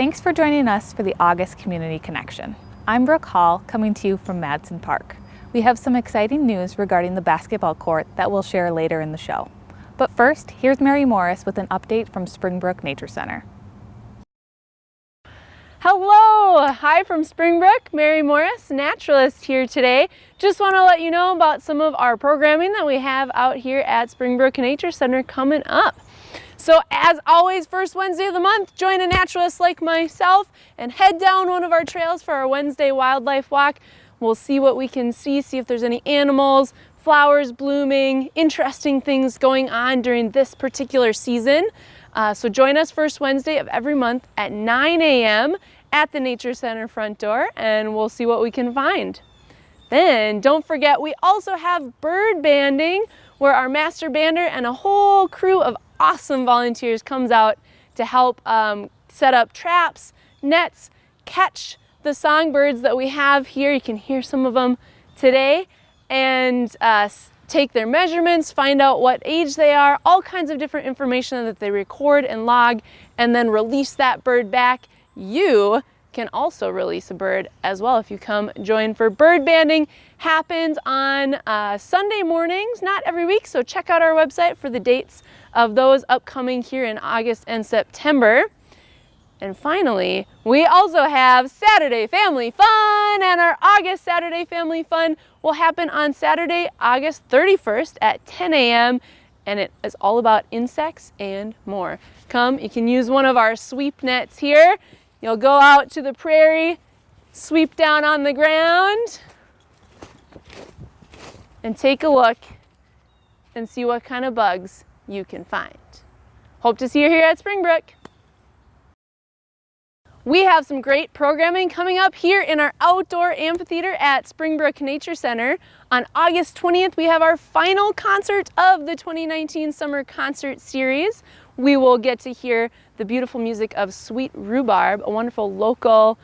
Thanks for joining us for the August Community Connection. I'm Brooke Hall, coming to you from Madsen Park. We have some exciting news regarding the basketball court that we'll share later in the show. But first, here's Mary Morris with an update from Springbrook Nature Center. Hello! Hi from Springbrook, Mary Morris, naturalist here today. Just want to let you know about some of our programming that we have out here at Springbrook Nature Center coming up. So as always, first Wednesday of the month, join a naturalist like myself and head down one of our trails for our Wednesday wildlife walk. We'll see what we can see if there's any animals, flowers blooming, interesting things going on during this particular season. So join us first Wednesday of every month at 9 a.m. at the Nature Center front door, and we'll see what we can find. Then don't forget, we also have bird banding, where our master bander and a whole crew of awesome volunteers comes out to help set up traps, nets, catch the songbirds that we have here. You can hear some of them today, and take their measurements, find out what age they are, all kinds of different information that they record and log, and then release that bird back. You can also release a bird as well if you come join for bird banding. Happens on Sunday mornings, not every week, so check out our website for the dates of those upcoming here in August and September. And finally, we also have Saturday Family Fun, and our August Saturday Family Fun will happen on Saturday, August 31st at 10 a.m. and it is all about insects and more. Come, you can use one of our sweep nets here. You'll go out to the prairie, sweep down on the ground, and take a look and see what kind of bugs you can find. Hope to see you here at Springbrook. We have some great programming coming up here in our outdoor amphitheater at Springbrook Nature Center. On August 20th, we have our final concert of the 2019 Summer Concert Series. We will get to hear the beautiful music of Sweet Rhubarb, a wonderful local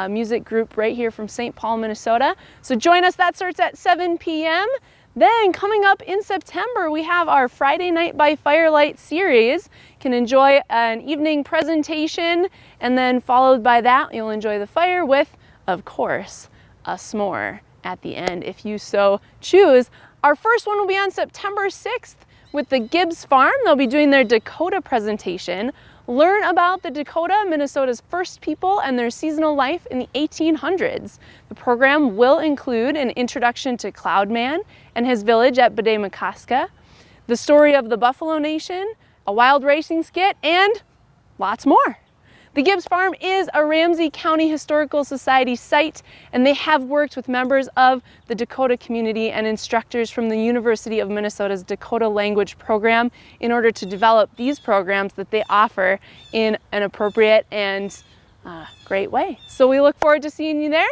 music group right here from St. Paul, Minnesota. So join us, that starts at 7 p.m. Then coming up in September, we have our Friday Night by Firelight series. You can enjoy an evening presentation, and then followed by that, you'll enjoy the fire with, of course, a s'more at the end if you so choose. Our first one will be on September 6th with the Gibbs Farm. They'll be doing their Dakota presentation. Learn about the Dakota, Minnesota's first people, and their seasonal life in the 1800s. The program will include an introduction to Cloudman and his village at Bede-Makaska, the story of the Buffalo Nation, a wild racing skit, and lots more. The Gibbs Farm is a Ramsey County Historical Society site, and they have worked with members of the Dakota community and instructors from the University of Minnesota's Dakota Language Program in order to develop these programs that they offer in an appropriate and great way. So we look forward to seeing you there.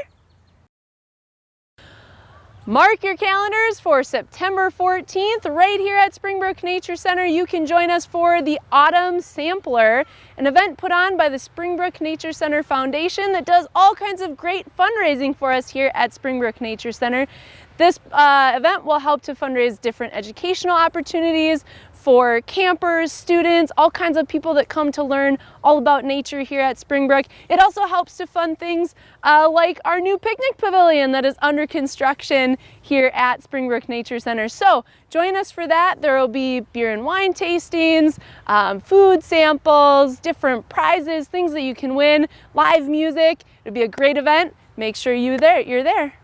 Mark your calendars for September 14th, right here at Springbrook Nature Center. You can join us for the Autumn Sampler, an event put on by the Springbrook Nature Center Foundation that does all kinds of great fundraising for us here at Springbrook Nature Center. This event will help to fundraise different educational opportunities for campers, students, all kinds of people that come to learn all about nature here at Springbrook. It also helps to fund things like our new picnic pavilion that is under construction here at Springbrook Nature Center. So join us for that. There will be beer and wine tastings, food samples, different prizes, things that you can win, live music. It'll be a great event. Make sure you're there.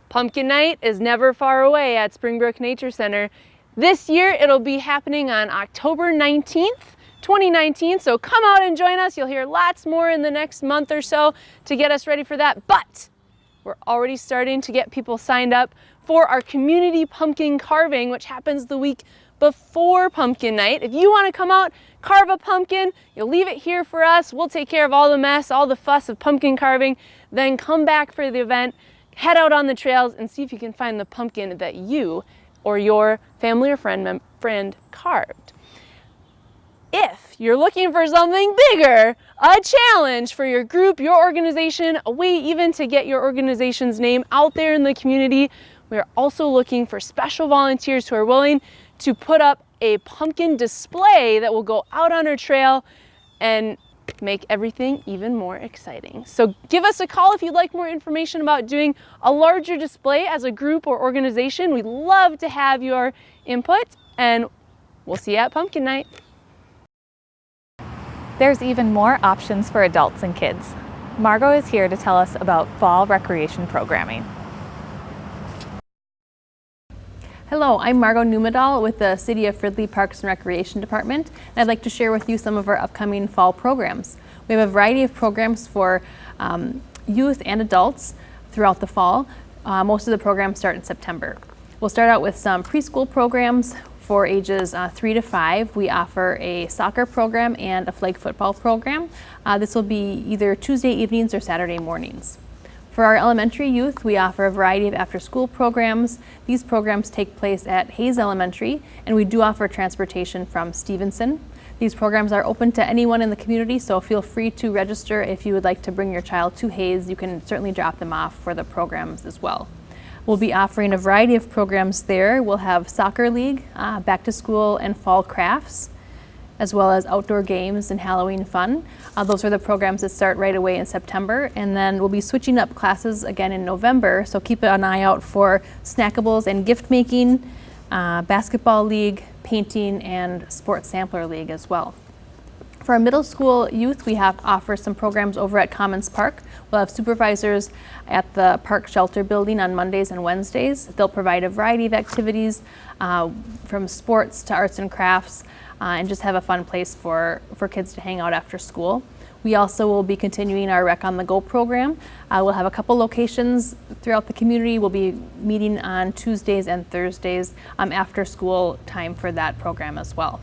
Pumpkin Night is never far away at Springbrook Nature Center. This year it'll be happening on October 19th, 2019, so come out and join us. You'll hear lots more in the next month or so to get us ready for that, but we're already starting to get people signed up for our community pumpkin carving, which happens the week before Pumpkin Night. If you want to come out, carve a pumpkin, you'll leave it here for us. We'll take care of all the mess, all the fuss of pumpkin carving, then come back for the event. Head out on the trails and see if you can find the pumpkin that you or your family or friend carved. If you're looking for something bigger, a challenge for your group, your organization, a way even to get your organization's name out there in the community, we are also looking for special volunteers who are willing to put up a pumpkin display that will go out on our trail and make everything even more exciting. So give us a call if you'd like more information about doing a larger display as a group or organization. We'd love to have your input, and we'll see you at Pumpkin Night. There's even more options for adults and kids. Margot is here to tell us about fall recreation programming. Hello, I'm Margot Numedal with the City of Fridley Parks and Recreation Department, and I'd like to share with you some of our upcoming fall programs. We have a variety of programs for youth and adults throughout the fall. Most of the programs start in September. We'll start out with some preschool programs for ages 3 to 5. We offer a soccer program and a flag football program. This will be either Tuesday evenings or Saturday mornings. For our elementary youth, we offer a variety of after-school programs. These programs take place at Hayes Elementary, and we do offer transportation from Stevenson. These programs are open to anyone in the community, so feel free to register if you would like to bring your child to Hayes. You can certainly drop them off for the programs as well. We'll be offering a variety of programs there. We'll have soccer league, back to school and fall crafts, as well as outdoor games and Halloween fun. Those are the programs that start right away in September, and then we'll be switching up classes again in November, so keep an eye out for snackables and gift making, basketball league, painting, and sports sampler league as well. For our middle school youth, we offer some programs over at Commons Park. We'll have supervisors at the park shelter building on Mondays and Wednesdays. They'll provide a variety of activities from sports to arts and crafts, and just have a fun place for kids to hang out after school. We also will be continuing our Rec on the Go program. We'll have a couple locations throughout the community. We'll be meeting on Tuesdays and Thursdays after school time for that program as well.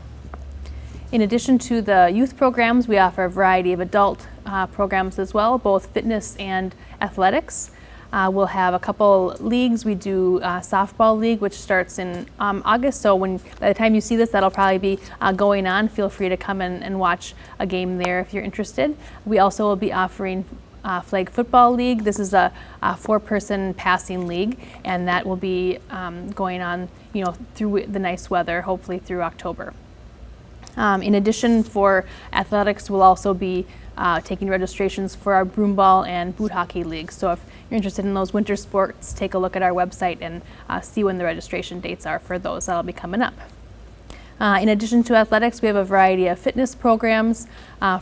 In addition to the youth programs, we offer a variety of adult programs as well, both fitness and athletics. We'll have a couple leagues. We do softball league, which starts in August, so by the time you see this, that'll probably be going on. Feel free to come and watch a game there if you're interested. We also will be offering flag football league. This is a 4-person passing league, and that will be going on, through the nice weather, hopefully through October. In addition, for athletics, we'll also be taking registrations for our broomball and boot hockey leagues. So if you're interested in those winter sports, take a look at our website and see when the registration dates are for those. That'll be coming up. In addition to athletics, we have a variety of fitness programs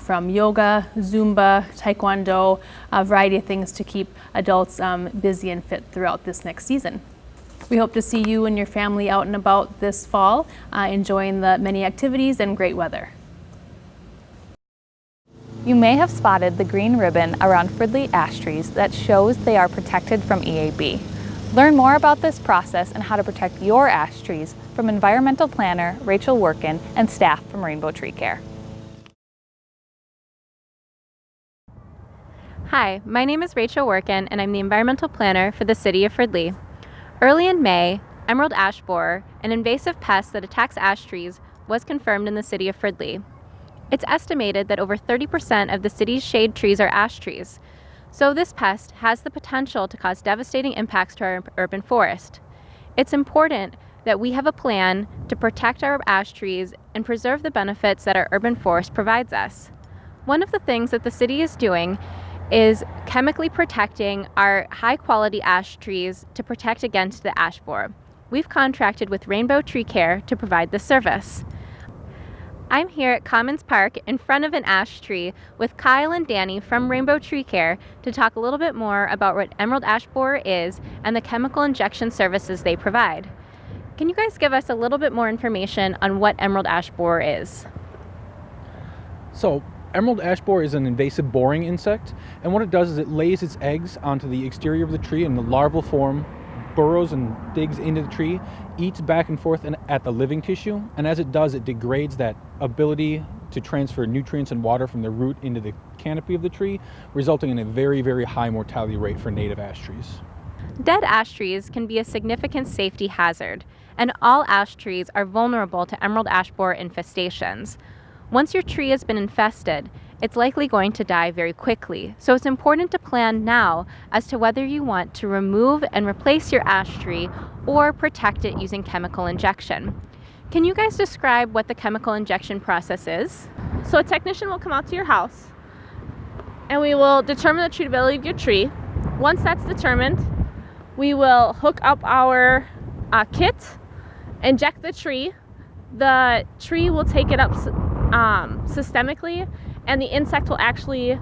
from yoga, Zumba, Taekwondo, a variety of things to keep adults busy and fit throughout this next season. We hope to see you and your family out and about this fall, enjoying the many activities and great weather. You may have spotted the green ribbon around Fridley ash trees that shows they are protected from EAB. Learn more about this process and how to protect your ash trees from environmental planner Rachel Workin and staff from Rainbow Tree Care. Hi, my name is Rachel Workin and I'm the environmental planner for the City of Fridley. Early in May, emerald ash borer, an invasive pest that attacks ash trees, was confirmed in the City of Fridley. It's estimated that over 30% of the city's shade trees are ash trees, so this pest has the potential to cause devastating impacts to our urban forest. It's important that we have a plan to protect our ash trees and preserve the benefits that our urban forest provides us. One of the things that the city is doing is chemically protecting our high-quality ash trees to protect against the ash borer. We've contracted with Rainbow Tree Care to provide this service. I'm here at Commons Park in front of an ash tree with Kyle and Danny from Rainbow Tree Care to talk a little bit more about what emerald ash borer is and the chemical injection services they provide. Can you guys give us a little bit more information on what emerald ash borer is? So, emerald ash borer is an invasive boring insect, and what it does is it lays its eggs onto the exterior of the tree in the larval form, burrows and digs into the tree, eats back and forth at the living tissue, and as it does, it degrades that ability to transfer nutrients and water from the root into the canopy of the tree, resulting in a very, very high mortality rate for native ash trees. Dead ash trees can be a significant safety hazard, and all ash trees are vulnerable to emerald ash borer infestations. Once your tree has been infested, it's likely going to die very quickly. So it's important to plan now as to whether you want to remove and replace your ash tree or protect it using chemical injection. Can you guys describe what the chemical injection process is? So a technician will come out to your house and we will determine the treatability of your tree. Once that's determined, we will hook up our kit, inject the tree. The tree will take it up systemically, and the insect will actually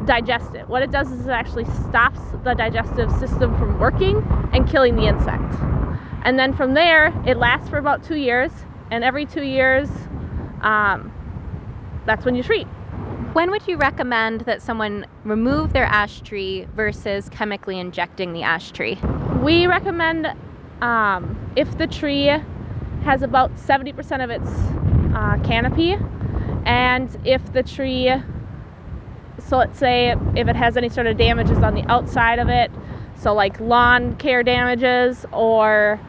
digest it. What it does is it actually stops the digestive system from working and killing the insect. And then from there, it lasts for about 2 years, and every 2 years, that's when you treat. When would you recommend that someone remove their ash tree versus chemically injecting the ash tree? We recommend if the tree has about 70% of its canopy, and if the tree, so let's say if it has any sort of damages on the outside of it, so like lawn care damages or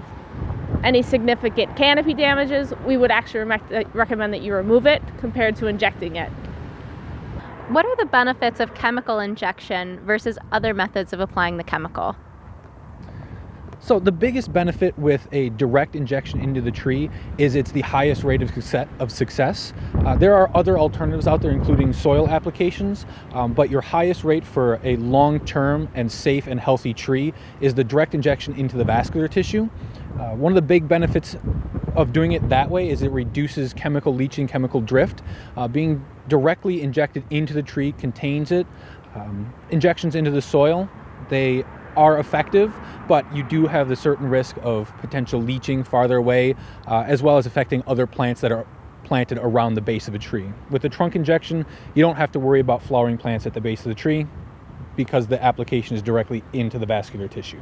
any significant canopy damages, we would actually recommend that you remove it compared to injecting it. What are the benefits of chemical injection versus other methods of applying the chemical? So the biggest benefit with a direct injection into the tree is it's the highest rate of success. There are other alternatives out there, including soil applications, but your highest rate for a long-term and safe and healthy tree is the direct injection into the vascular tissue. One of the big benefits of doing it that way is it reduces chemical leaching, chemical drift. Being directly injected into the tree contains it. Injections into the soil, they are effective, but you do have the certain risk of potential leaching farther away, as well as affecting other plants that are planted around the base of a tree. With the trunk injection, you don't have to worry about flowering plants at the base of the tree because the application is directly into the vascular tissue.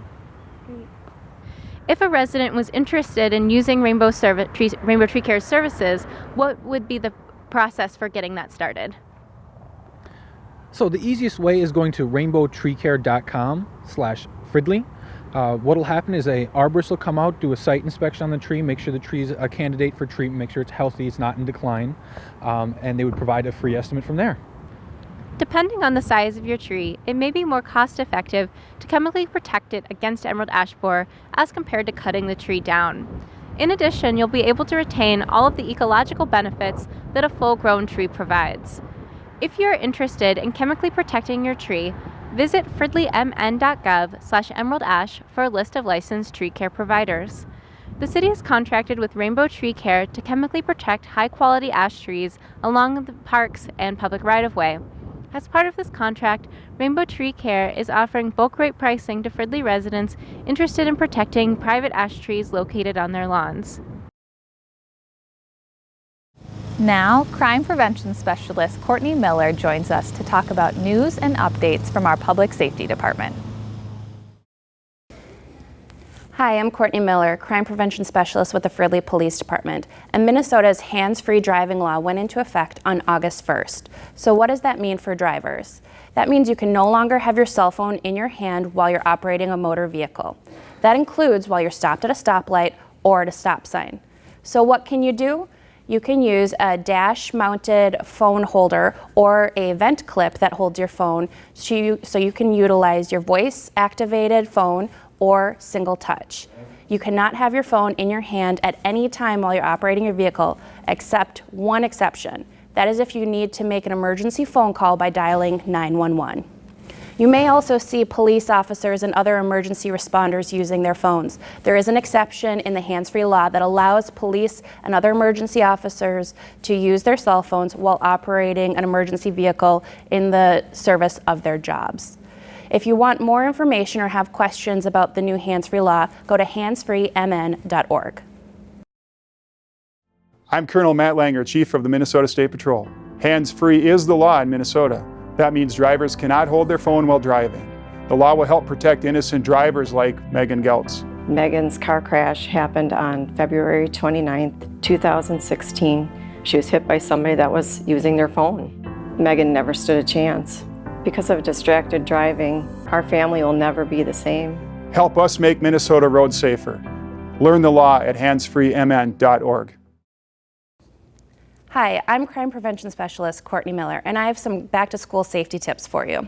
If a resident was interested in using Rainbow Tree Care services, what would be the process for getting that started? So the easiest way is going to rainbowtreecare.com/Fridley. What'll happen is a arborist will come out, do a site inspection on the tree, make sure the tree is a candidate for treatment, make sure it's healthy, it's not in decline, and they would provide a free estimate from there. Depending on the size of your tree, it may be more cost-effective to chemically protect it against emerald ash borer as compared to cutting the tree down. In addition, you'll be able to retain all of the ecological benefits that a full-grown tree provides. If you're interested in chemically protecting your tree, visit fridleymn.gov/emeraldash for a list of licensed tree care providers. The city has contracted with Rainbow Tree Care to chemically protect high-quality ash trees along the parks and public right-of-way. As part of this contract, Rainbow Tree Care is offering bulk rate pricing to Fridley residents interested in protecting private ash trees located on their lawns. Now, crime prevention specialist Courtney Miller joins us to talk about news and updates from our public safety department. Hi, I'm Courtney Miller, crime prevention specialist with the Fridley Police Department. And Minnesota's hands-free driving law went into effect on August 1st. So what does that mean for drivers? That means you can no longer have your cell phone in your hand while you're operating a motor vehicle. That includes while you're stopped at a stoplight or at a stop sign. So what can you do? You can use a dash-mounted phone holder or a vent clip that holds your phone so you can utilize your voice-activated phone or single touch. You cannot have your phone in your hand at any time while you're operating your vehicle, except one exception. That is if you need to make an emergency phone call by dialing 911. You may also see police officers and other emergency responders using their phones. There is an exception in the hands-free law that allows police and other emergency officers to use their cell phones while operating an emergency vehicle in the service of their jobs. If you want more information or have questions about the new hands-free law, go to handsfreemn.org. I'm Colonel Matt Langer, Chief of the Minnesota State Patrol. Hands-free is the law in Minnesota. That means drivers cannot hold their phone while driving. The law will help protect innocent drivers like Megan Geltz. Megan's car crash happened on February 29th, 2016. She was hit by somebody that was using their phone. Megan never stood a chance. Because of distracted driving, our family will never be the same. Help us make Minnesota roads safer. Learn the law at handsfreemn.org. Hi, I'm crime prevention specialist Courtney Miller, and I have some back-to-school safety tips for you.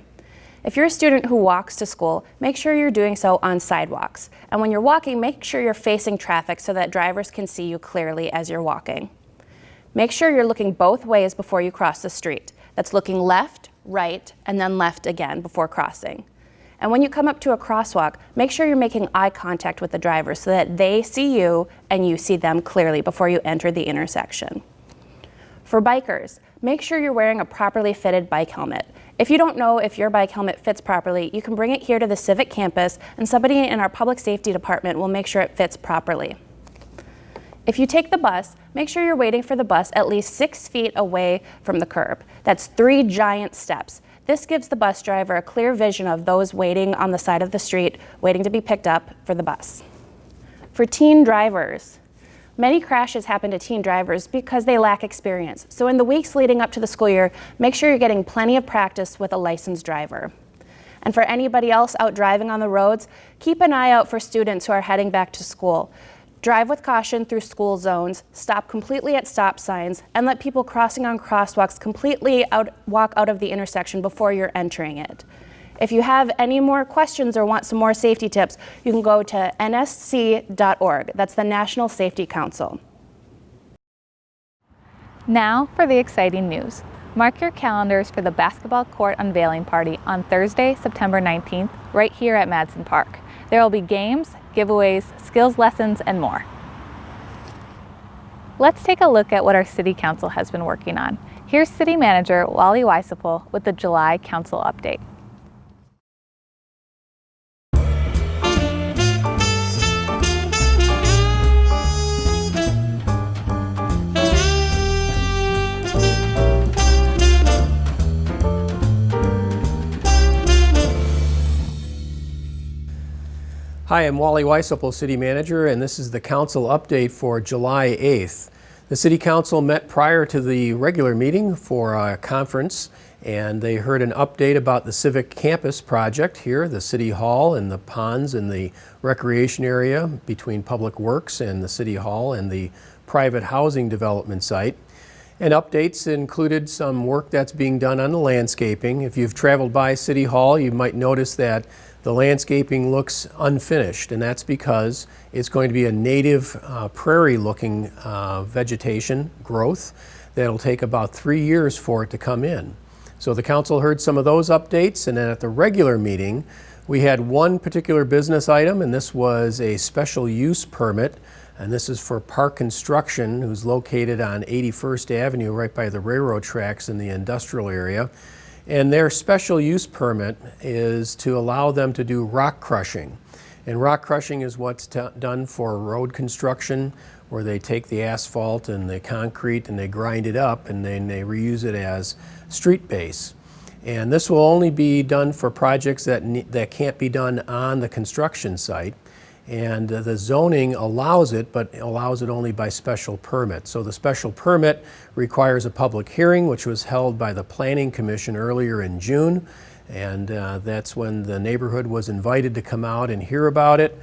If you're a student who walks to school, make sure you're doing so on sidewalks. And when you're walking, make sure you're facing traffic so that drivers can see you clearly as you're walking. Make sure you're looking both ways before you cross the street. That's looking left, right, and then left again before crossing. And when you come up to a crosswalk, make sure you're making eye contact with the driver so that they see you and you see them clearly before you enter the intersection. For bikers, make sure you're wearing a properly fitted bike helmet. If you don't know if your bike helmet fits properly, you can bring it here to the Civic campus and somebody in our public safety department will make sure it fits properly. If you take the bus, make sure you're waiting for the bus at least 6 feet away from the curb. That's 3 giant steps. This gives the bus driver a clear vision of those waiting on the side of the street, waiting to be picked up for the bus. For teen drivers, many crashes happen to teen drivers because they lack experience. So in the weeks leading up to the school year, make sure you're getting plenty of practice with a licensed driver. And for anybody else out driving on the roads, keep an eye out for students who are heading back to school. Drive with caution through school zones, stop completely at stop signs, and let people crossing on crosswalks completely walk out of the intersection before you're entering it. If you have any more questions or want some more safety tips, you can go to nsc.org. That's the National Safety Council. Now for the exciting news. Mark your calendars for the basketball court unveiling party on Thursday, September 19th, right here at Madsen Park. There will be games, giveaways, skills lessons, and more. Let's take a look at what our City Council has been working on. Here's City Manager Wally Weisapel with the July Council update. Hi, I'm Wally Weisapel, City Manager, and this is the Council update for July 8th. The City Council met prior to the regular meeting for a conference, and they heard an update about the Civic Campus project here, the City Hall and the ponds and the recreation area between Public Works and the City Hall and the private housing development site. And updates included some work that's being done on the landscaping. If you've traveled by City Hall, you might notice that the landscaping looks unfinished, and that's because it's going to be a native prairie-looking vegetation growth that'll take about 3 years for it to come in. So the council heard some of those updates, and then at the regular meeting, we had one particular business item, and this was a special use permit, and this is for Park Construction, who's located on 81st Avenue right by the railroad tracks in the industrial area. And their special use permit is to allow them to do rock crushing. And rock crushing is what's done for road construction, where they take the asphalt and the concrete and they grind it up and then they reuse it as street base. And this will only be done for projects that can't be done on the construction site. And the zoning allows it, but allows it only by special permit. So the special permit requires a public hearing, which was held by the Planning Commission earlier in June. And that's when the neighborhood was invited to come out and hear about it.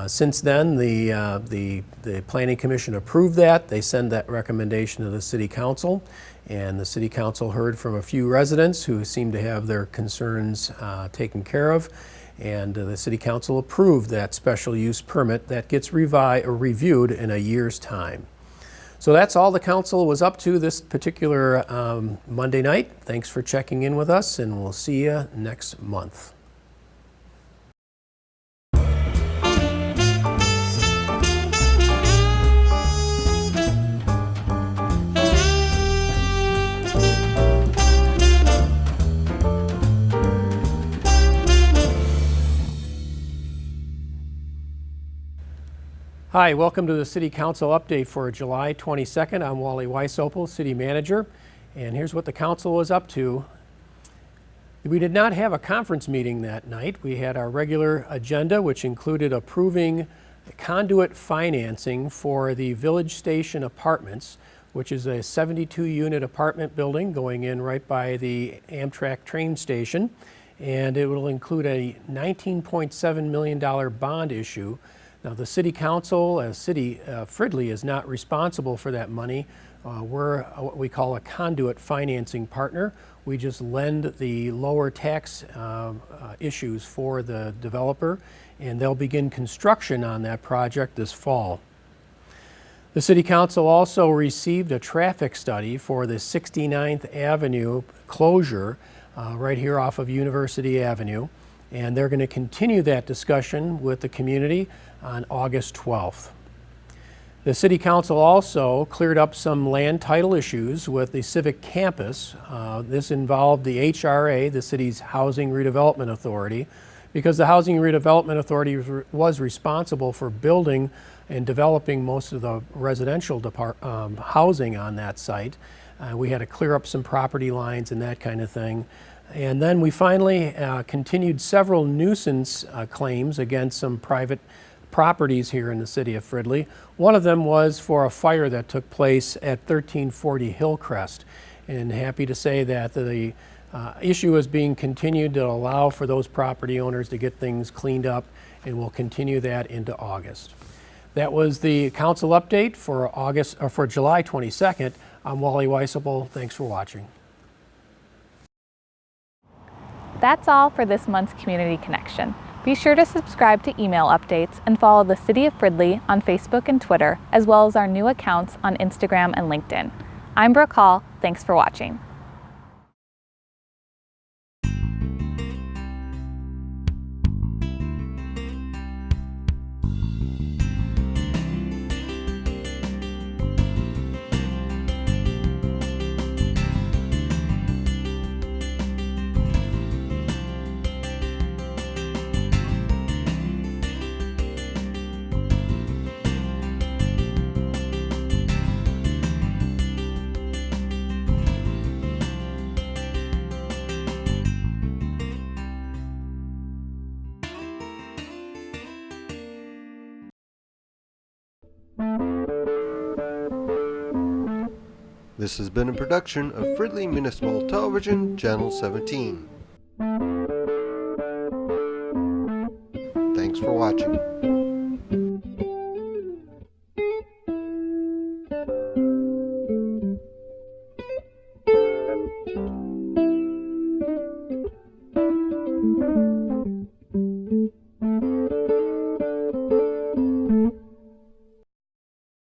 Since then, the Planning Commission approved that. They send that recommendation to the City Council. And the City Council heard from a few residents who seem to have their concerns taken care of. And the City Council approved that special use permit that gets reviewed in a year's time. So that's all the council was up to this particular Monday night. Thanks for checking in with us, and we'll see you next month. Hi, welcome to the City Council update for July 22nd. I'm Wally Weisapel, City Manager, and here's what the council was up to. We did not have a conference meeting that night. We had our regular agenda, which included approving conduit financing for the Village Station Apartments, which is a 72-unit apartment building going in right by the Amtrak train station, and it will include a $19.7 million bond issue. Now, the City Council, as Fridley, is not responsible for that money. We're what we call a conduit financing partner. We just lend the lower tax issues for the developer, and they'll begin construction on that project this fall. The City Council also received a traffic study for the 69th Avenue closure right here off of University Avenue, and they're going to continue that discussion with the community on August 12th. The City Council also cleared up some land title issues with the Civic Campus. This involved the HRA, the city's Housing Redevelopment Authority, because the Housing Redevelopment Authority was responsible for building and developing most of the residential housing on that site. We had to clear up some property lines and that kind of thing. And then we finally continued several nuisance claims against some private properties here in the city of Fridley. One of them was for a fire that took place at 1340 Hillcrest. And happy to say that the issue is being continued to allow for those property owners to get things cleaned up, and we'll continue that into August. That was the council update for July 22nd. I'm Wally Weissable. Thanks for watching. That's all for this month's Community Connection. Be sure to subscribe to email updates and follow the City of Fridley on Facebook and Twitter, as well as our new accounts on Instagram and LinkedIn. I'm Brooke Hall. Thanks for watching. This has been a production of Fridley Municipal Television, Channel 17. Thanks for watching.